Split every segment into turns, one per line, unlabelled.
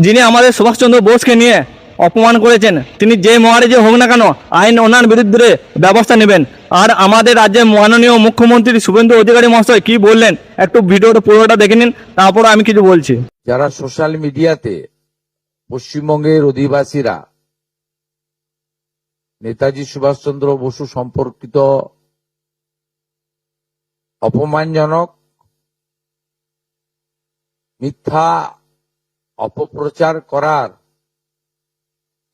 যিনি আমাদের সুভাষচন্দ্র বোসকে নিয়ে অপমান করেছেন, তিনি যে মহারাজে হোক না কেন আইন ওনার বিরুদ্ধে ব্যবস্থা নেবেন। আর আমাদের রাজ্যের মাননীয় মুখ্যমন্ত্রী শুভেন্দু অধিকারী মহাশয় কি বললেন, একটু ভিডিওটা পুরোটা দেখে নিন, তারপর আমি কিছু বলছি।
যারা সোশ্যাল মিডিয়াতে পশ্চিমবঙ্গের অধিবাসীরা নেতাজি সুভাষচন্দ্র বসু সম্পর্কিত অপমানজনক মিথ্যা অপপ্রচার করার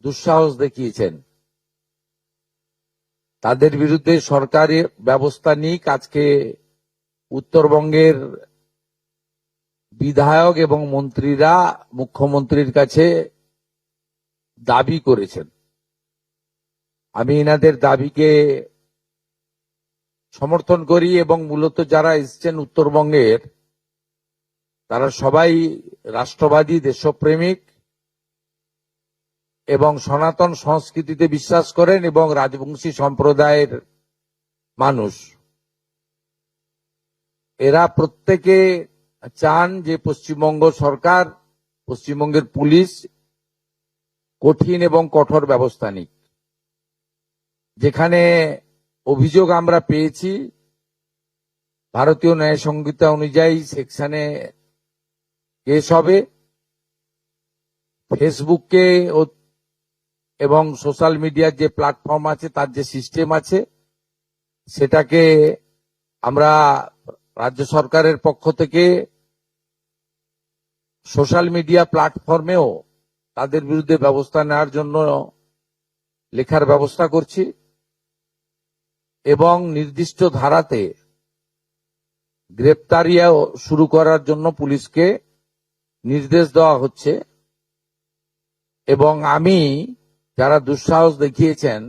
দুঃসাহস দেখিয়েছেন, তাদের বিরুদ্ধে সরকারি ব্যবস্থা নিক আজকে উত্তরবঙ্গের বিধায়ক এবং মন্ত্রীরা মুখ্যমন্ত্রীর কাছে দাবি করেছেন। আমি এনাদের দাবিকে সমর্থন করি এবং মূলত যারা এসছেন উত্তরবঙ্গের, তারা সবাই রাষ্ট্রবাদী, দেশপ্রেমিক এবং সনাতন সংস্কৃতিতে বিশ্বাস করেন এবং রাজবংশী সম্প্রদায়ের মানুষ। এরা প্রত্যেকে চান যে পশ্চিমবঙ্গ সরকার, পশ্চিমবঙ্গের পুলিশ কঠিন এবং কঠোর ব্যবস্থা নিক। যেখানে অভিযোগ আমরা পেয়েছি, ভারতীয় ন্যায় সংহিতা অনুযায়ী সেকশনে কেস হবে। ফেসবুককে এবং সোশ্যাল মিডিয়ার যে প্ল্যাটফর্ম আছে, তার যে সিস্টেম আছে, সেটাকে আমরা রাজ্য সরকারের পক্ষ থেকে সোশ্যাল মিডিয়া প্ল্যাটফর্মেও তাদের বিরুদ্ধে ব্যবস্থা নেওয়ার জন্য লেখার ব্যবস্থা করছি এবং নির্দিষ্ট ধারাতে গ্রেপ্তারিয়া শুরু করার জন্য পুলিশকে নির্দেশ দেওয়া হচ্ছে। এবং আমি যারা দুঃসাহস দেখিয়েছেন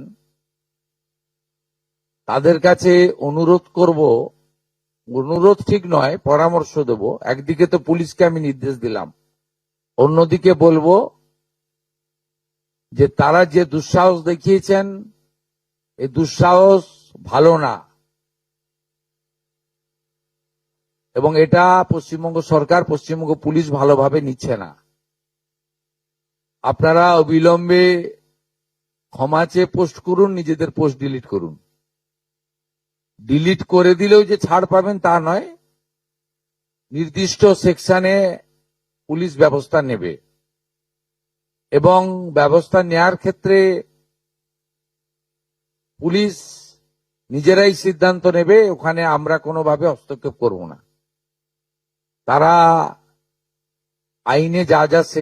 তাদের কাছে অনুরোধ করব, অনুরোধ ঠিক নয়, পরামর্শ দেব। একদিকে তো পুলিশকে আমি নির্দেশ দিলাম, অন্যদিকে বলবো যে তারা যে দুঃসাহস দেখিয়েছেন, এই দুঃসাহস ভালো না এবং এটা পশ্চিমবঙ্গ সরকার, পশ্চিমবঙ্গ পুলিশ ভালোভাবে নিচ্ছে না। আপনারা অবিলম্বে ক্ষমা চেয়ে পোস্ট করুন, নিজেদের পোস্ট ডিলিট করুন। ডিলিট করে দিলেও যে ছাড় পাবেন তা নয়, নির্দিষ্ট সেকশনে পুলিশ ব্যবস্থা নেবে এবং ব্যবস্থা নেয়ার ক্ষেত্রে পুলিশ নিজেরাই সিদ্ধান্ত নেবে, ওখানে আমরা কোনোভাবে হস্তক্ষেপ করব না। তারা আইনে যা যা